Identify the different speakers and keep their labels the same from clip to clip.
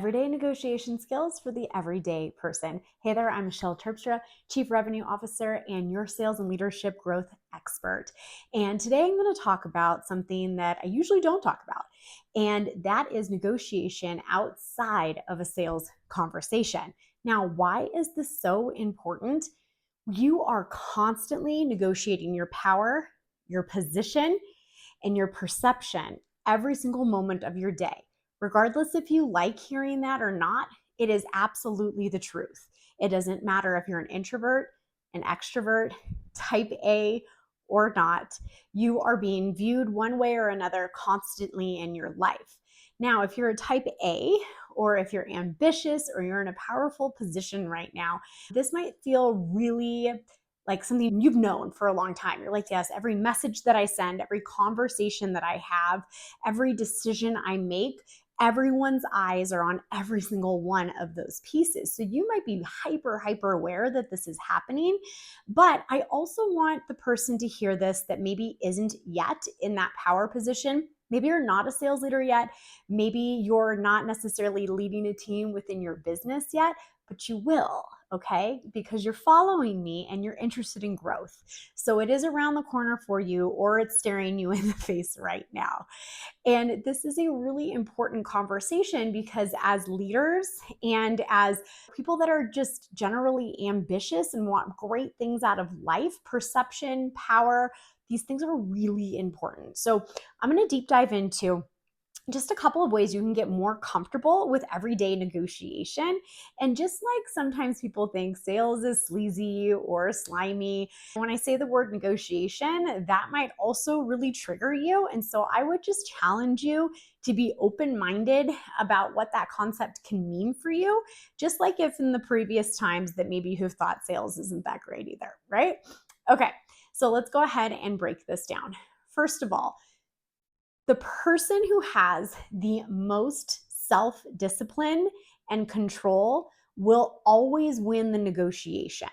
Speaker 1: everyday negotiation skills for the everyday person. Hey there, I'm Michelle Terpstra, Chief Revenue Officer and your sales and leadership growth expert. And today I'm going to talk about something that I usually don't talk about, and that is negotiation outside of a sales conversation. Now, why is this so important? You are constantly negotiating your power, your position, and your perception every single moment of your day. Regardless if you like hearing that or not, it is absolutely the truth. It doesn't matter if you're an introvert, an extrovert, type A, or not. You are being viewed one way or another constantly in your life. Now, if you're a type A, or if you're ambitious, or you're in a powerful position right now, this might feel really like something you've known for a long time. You're like, yes, every message that I send, every conversation that I have, every decision I make, everyone's eyes are on every single one of those pieces. So you might be hyper aware that this is happening, but I also want the person to hear this that maybe isn't yet in that power position. Maybe you're not a sales leader yet. Maybe you're not necessarily leading a team within your business yet, but you will, okay? Because you're following me and you're interested in growth. So it is around the corner for you, or it's staring you in the face right now. And this is a really important conversation because as leaders and as people that are just generally ambitious and want great things out of life, perception, power, these things are really important. So I'm going to deep dive into just a couple of ways you can get more comfortable with everyday negotiation. And just like sometimes people think sales is sleazy or slimy, when I say the word negotiation, that might also really trigger you. And so I would just challenge you to be open-minded about what that concept can mean for you, just like if in the previous times that maybe you've thought sales isn't that great either, right? Okay, so let's go ahead and break this down. First of all, the person who has the most self-discipline and control will always win the negotiation.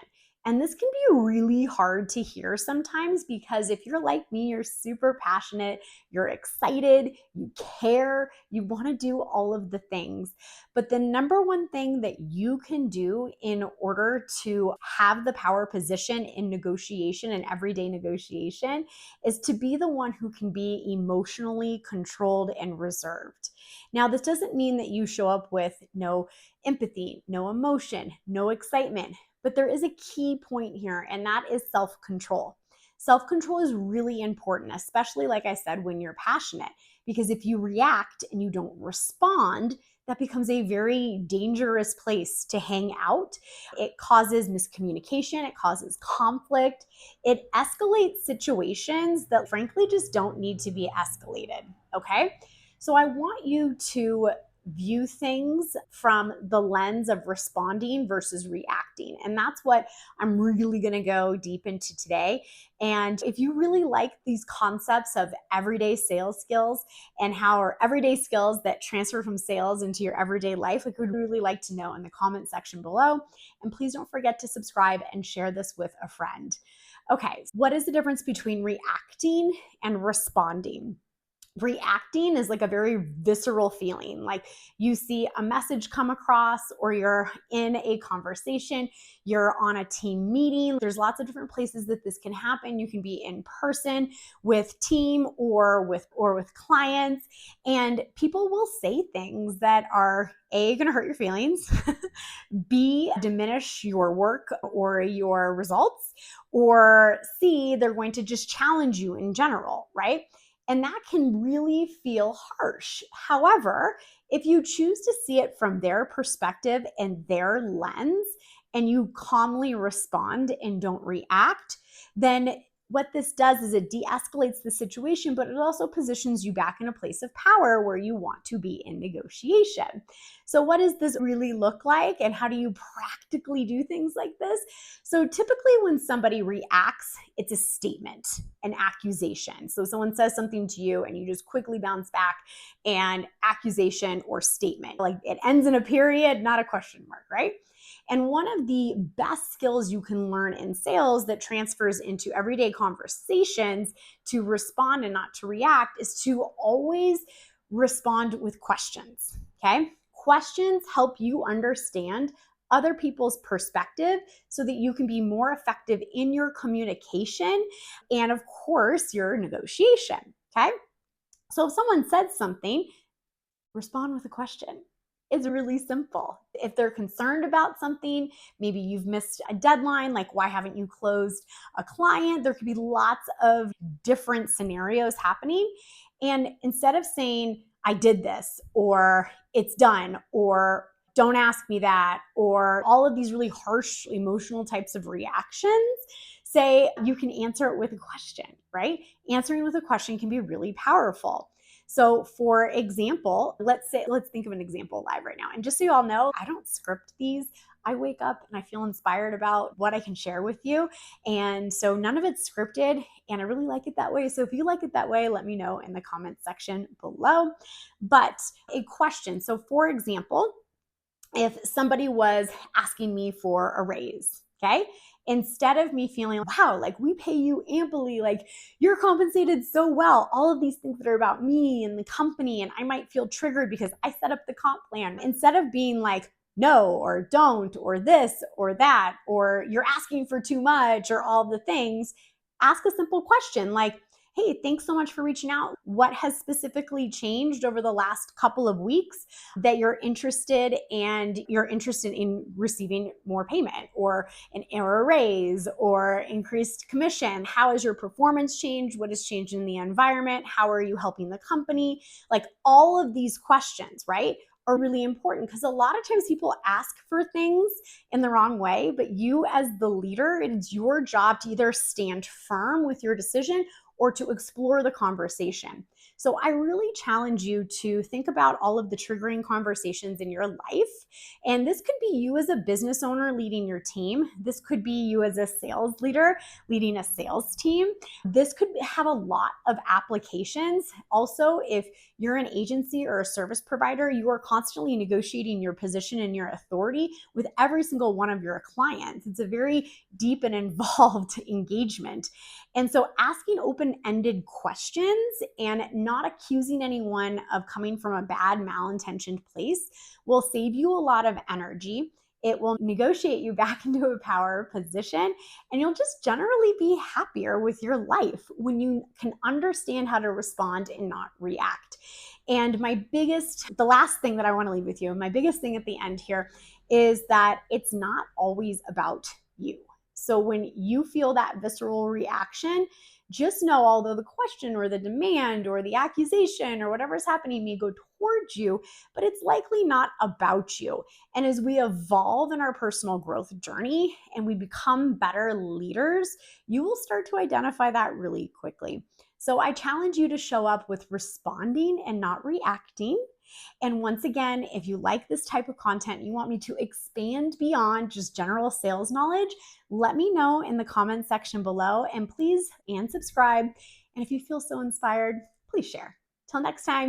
Speaker 1: And this can be really hard to hear sometimes because if you're like me, you're super passionate, you're excited, you care, you want to do all of the things. But the number one thing that you can do in order to have the power position in negotiation and everyday negotiation is to be the one who can be emotionally controlled and reserved. Now, this doesn't mean that you show up with no empathy, no emotion, no excitement. But there is a key point here, and that is self-control. Self-control is really important, especially, like I said, when you're passionate, because if you react and you don't respond, that becomes a very dangerous place to hang out. It causes miscommunication, it causes conflict, it escalates situations that frankly just don't need to be escalated, okay? So I want you to view things from the lens of responding versus reacting. And that's what I'm really going to go deep into today. And if you really like these concepts of everyday sales skills and how are everyday skills that transfer from sales into your everyday life, I would really like to know in the comment section below. And please don't forget to subscribe and share this with a friend. Okay, what is the difference between reacting and responding? Reacting is like a very visceral feeling, like you see a message come across or you're in a conversation, you're on a team meeting. There's lots of different places that this can happen. You can be in person with team or with clients, and people will say things that are A, going to hurt your feelings, B, diminish your work or your results, or C, they're going to just challenge you in general, right? And that can really feel harsh. However, if you choose to see it from their perspective and their lens, and you calmly respond and don't react, then what this does is it de-escalates the situation, but it also positions you back in a place of power where you want to be in negotiation. So what does this really look like, and how do you practically do things like this? So typically when somebody reacts, it's a statement, an accusation. So someone says something to you and you just quickly bounce back, and accusation or statement. Like it ends in a period, not a question mark, right? And one of the best skills you can learn in sales that transfers into everyday conversations to respond and not to react is to always respond with questions, okay? Questions help you understand other people's perspective so that you can be more effective in your communication and, of course, your negotiation. Okay. So if someone says something, respond with a question. It's really simple. If they're concerned about something, maybe you've missed a deadline, like why haven't you closed a client? There could be lots of different scenarios happening. And instead of saying, I did this, or it's done, or don't ask me that, or all of these really harsh emotional types of reactions, say you can answer it with a question, right? Answering with a question can be really powerful. So for example, let's think of an example live right now. And just so you all know, I don't script these. I wake up and I feel inspired about what I can share with you. And so none of it's scripted, and I really like it that way. So if you like it that way, let me know in the comments section below. But a question. So for example, if somebody was asking me for a raise, okay? Instead of me feeling, wow, like we pay you amply, like you're compensated so well, all of these things that are about me and the company, and I might feel triggered because I set up the comp plan. Instead of being like, no, or don't, or this, or that, or you're asking for too much, or all the things, ask a simple question like, hey, thanks so much for reaching out. What has specifically changed over the last couple of weeks that you're interested in receiving more payment or a raise or increased commission? How has your performance changed? What has changed in the environment? How are you helping the company? Like all of these questions, right, are really important because a lot of times people ask for things in the wrong way, but you as the leader, it's your job to either stand firm with your decision or to explore the conversation. So I really challenge you to think about all of the triggering conversations in your life. And this could be you as a business owner leading your team. This could be you as a sales leader leading a sales team. This could have a lot of applications. Also, if you're an agency or a service provider, you are constantly negotiating your position and your authority with every single one of your clients. It's a very deep and involved engagement. And so asking open-ended questions and not accusing anyone of coming from a bad, malintentioned place will save you a lot of energy. It will negotiate you back into a power position, and you'll just generally be happier with your life when you can understand how to respond and not react. And the last thing that I want to leave with you, my biggest thing at the end here is that it's not always about you. So when you feel that visceral reaction, just know, although the question or the demand or the accusation or whatever's happening may go towards you, but it's likely not about you. And as we evolve in our personal growth journey and we become better leaders, you will start to identify that really quickly. So I challenge you to show up with responding and not reacting. And once again, if you like this type of content, you want me to expand beyond just general sales knowledge, let me know in the comments section below, and please subscribe. And if you feel so inspired, please share. Till next time.